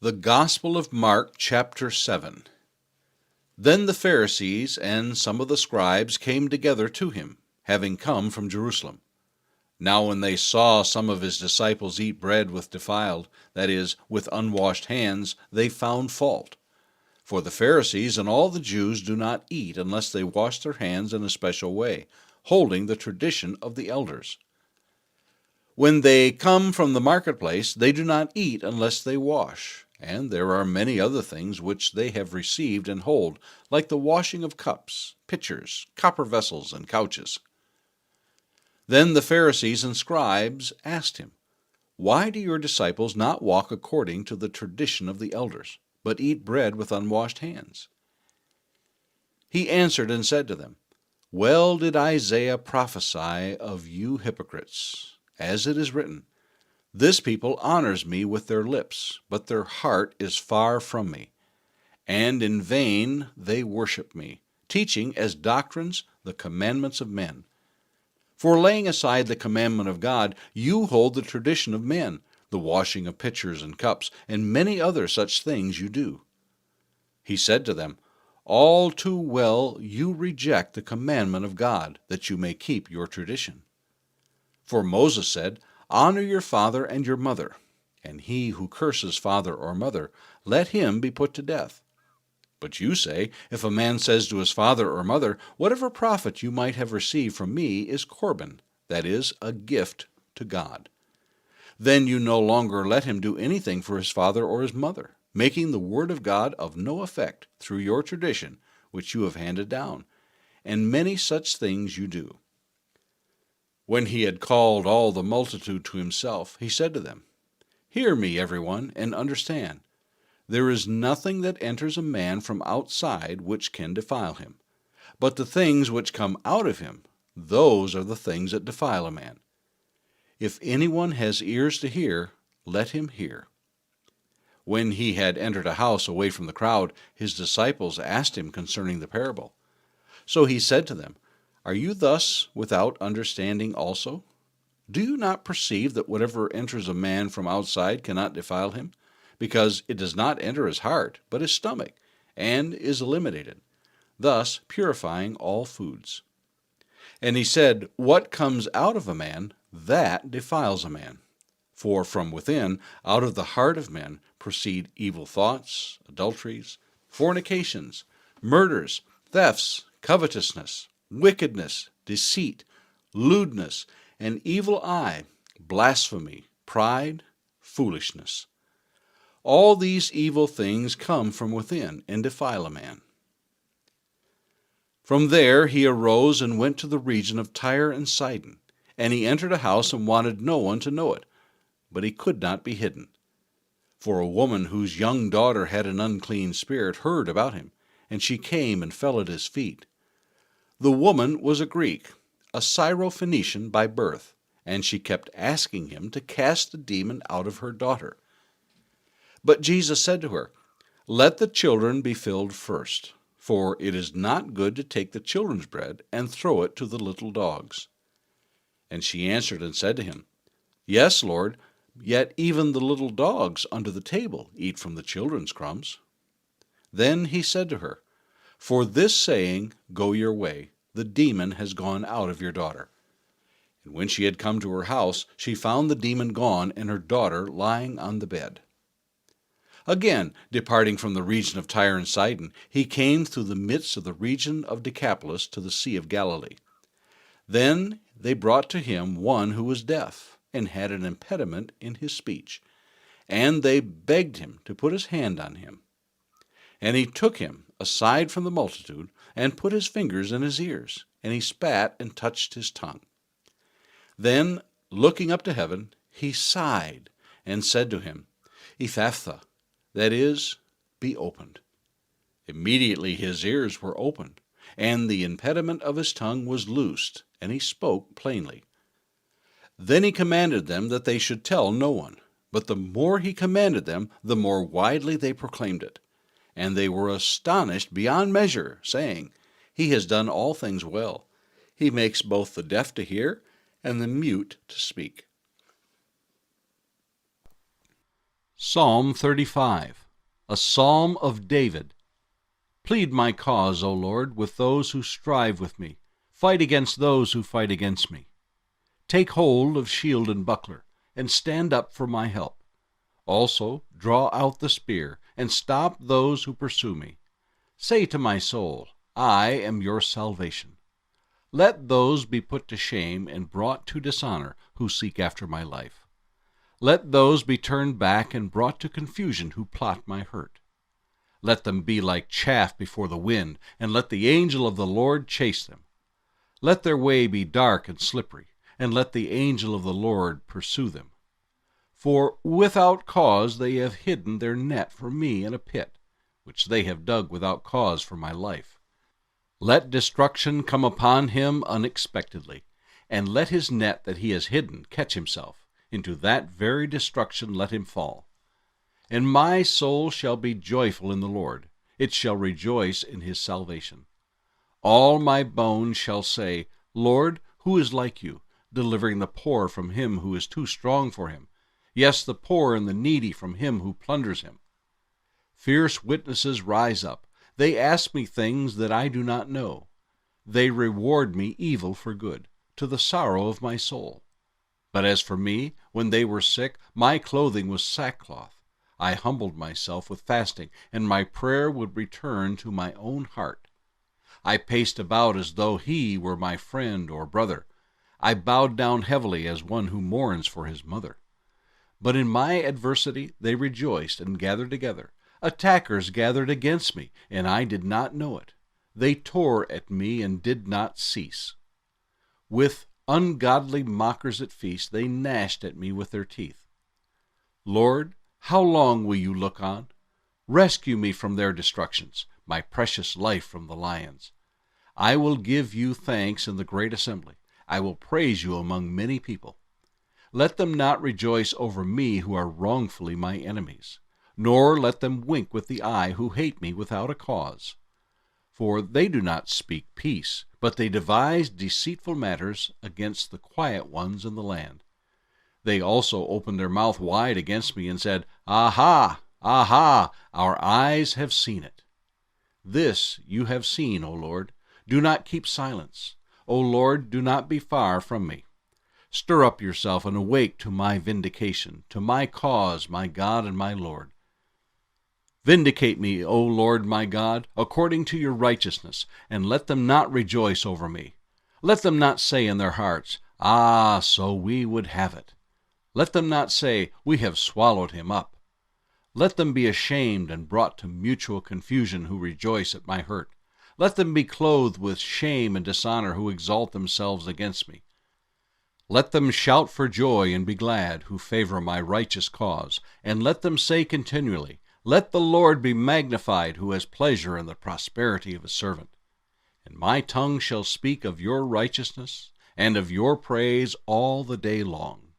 The Gospel of Mark, chapter 7. Then the Pharisees and some of the scribes came together to him, having come from Jerusalem. Now when they saw some of his disciples eat bread with defiled, that is, with unwashed hands, they found fault. For the Pharisees and all the Jews do not eat unless they wash their hands in a special way, holding the tradition of the elders. When they come from the marketplace, they do not eat unless they wash. And there are many other things which they have received and hold, like the washing of cups, pitchers, copper vessels, and couches. Then the Pharisees and scribes asked him, "Why do your disciples not walk according to the tradition of the elders, but eat bread with unwashed hands?" He answered and said to them, "Well did Isaiah prophesy of you hypocrites, as it is written, 'This people honors me with their lips, but their heart is far from me. And in vain they worship me, teaching as doctrines the commandments of men.' For laying aside the commandment of God, you hold the tradition of men, the washing of pitchers and cups, and many other such things you do." He said to them, "All too well you reject the commandment of God, that you may keep your tradition. For Moses said, 'Honor your father and your mother,' and he who curses father or mother, let him be put to death. But you say, if a man says to his father or mother, 'Whatever profit you might have received from me is Corban,' that is, a gift to God, then you no longer let him do anything for his father or his mother, making the word of God of no effect through your tradition which you have handed down, and many such things you do." When he had called all the multitude to himself, he said to them, "Hear me, everyone, and understand. There is nothing that enters a man from outside which can defile him. But the things which come out of him, those are the things that defile a man. If anyone has ears to hear, let him hear." When he had entered a house away from the crowd, his disciples asked him concerning the parable. So he said to them, "Are you thus without understanding also? Do you not perceive that whatever enters a man from outside cannot defile him? Because it does not enter his heart, but his stomach, and is eliminated, thus purifying all foods." And he said, "What comes out of a man, that defiles a man. For from within, out of the heart of men, proceed evil thoughts, adulteries, fornications, murders, thefts, covetousness, wickedness, deceit, lewdness, an evil eye, blasphemy, pride, foolishness. All these evil things come from within and defile a man." From there he arose and went to the region of Tyre and Sidon, and he entered a house and wanted no one to know it, but he could not be hidden. For a woman whose young daughter had an unclean spirit heard about him, and she came and fell at his feet. The woman was a Greek, a Syrophoenician by birth, and she kept asking him to cast the demon out of her daughter. But Jesus said to her, "Let the children be filled first, for it is not good to take the children's bread and throw it to the little dogs." And she answered and said to him, "Yes, Lord, yet even the little dogs under the table eat from the children's crumbs." Then he said to her, "For this saying, go your way, the demon has gone out of your daughter." And when she had come to her house, she found the demon gone and her daughter lying on the bed. Again, departing from the region of Tyre and Sidon, he came through the midst of the region of Decapolis to the Sea of Galilee. Then they brought to him one who was deaf and had an impediment in his speech, and they begged him to put his hand on him. And he took him aside from the multitude, and put his fingers in his ears, and he spat and touched his tongue. Then, looking up to heaven, he sighed and said to him, "Ephphatha," that is, be opened. Immediately his ears were opened, and the impediment of his tongue was loosed, and he spoke plainly. Then he commanded them that they should tell no one, but the more he commanded them, the more widely they proclaimed it. And they were astonished beyond measure, saying, "He has done all things well. He makes both the deaf to hear and the mute to speak." Psalm 35, a psalm of David. Plead my cause, O Lord, with those who strive with me. Fight against those who fight against me. Take hold of shield and buckler, and stand up for my help. Also draw out the spear, and stop those who pursue me. Say to my soul, I am your salvation. Let those be put to shame and brought to dishonor who seek after my life. Let those be turned back and brought to confusion who plot my hurt. Let them be like chaff before the wind, and let the angel of the Lord chase them. Let their way be dark and slippery, and let the angel of the Lord pursue them. For without cause they have hidden their net for me in a pit, which they have dug without cause for my life. Let destruction come upon him unexpectedly, and let his net that he has hidden catch himself. Into that very destruction let him fall. And my soul shall be joyful in the Lord. It shall rejoice in his salvation. All my bones shall say, Lord, who is like you, delivering the poor from him who is too strong for him, yes, the poor and the needy from him who plunders him. Fierce witnesses rise up. They ask me things that I do not know. They reward me evil for good, to the sorrow of my soul. But as for me, when they were sick, my clothing was sackcloth. I humbled myself with fasting, and my prayer would return to my own heart. I paced about as though he were my friend or brother. I bowed down heavily as one who mourns for his mother. But in my adversity they rejoiced and gathered together. Attackers gathered against me, and I did not know it. They tore at me and did not cease. With ungodly mockers at feast, they gnashed at me with their teeth. Lord, how long will you look on? Rescue me from their destructions, my precious life from the lions. I will give you thanks in the great assembly. I will praise you among many people. Let them not rejoice over me who are wrongfully my enemies, nor let them wink with the eye who hate me without a cause. For they do not speak peace, but they devise deceitful matters against the quiet ones in the land. They also opened their mouth wide against me and said, Aha! Aha! Our eyes have seen it. This you have seen, O Lord. Do not keep silence. O Lord, do not be far from me. Stir up yourself and awake to my vindication, to my cause, my God and my Lord. Vindicate me, O Lord my God, according to your righteousness, and let them not rejoice over me. Let them not say in their hearts, Ah, so we would have it. Let them not say, We have swallowed him up. Let them be ashamed and brought to mutual confusion who rejoice at my hurt. Let them be clothed with shame and dishonor who exalt themselves against me. Let them shout for joy and be glad who favor my righteous cause, and let them say continually, Let the Lord be magnified who has pleasure in the prosperity of his servant. And my tongue shall speak of your righteousness and of your praise all the day long.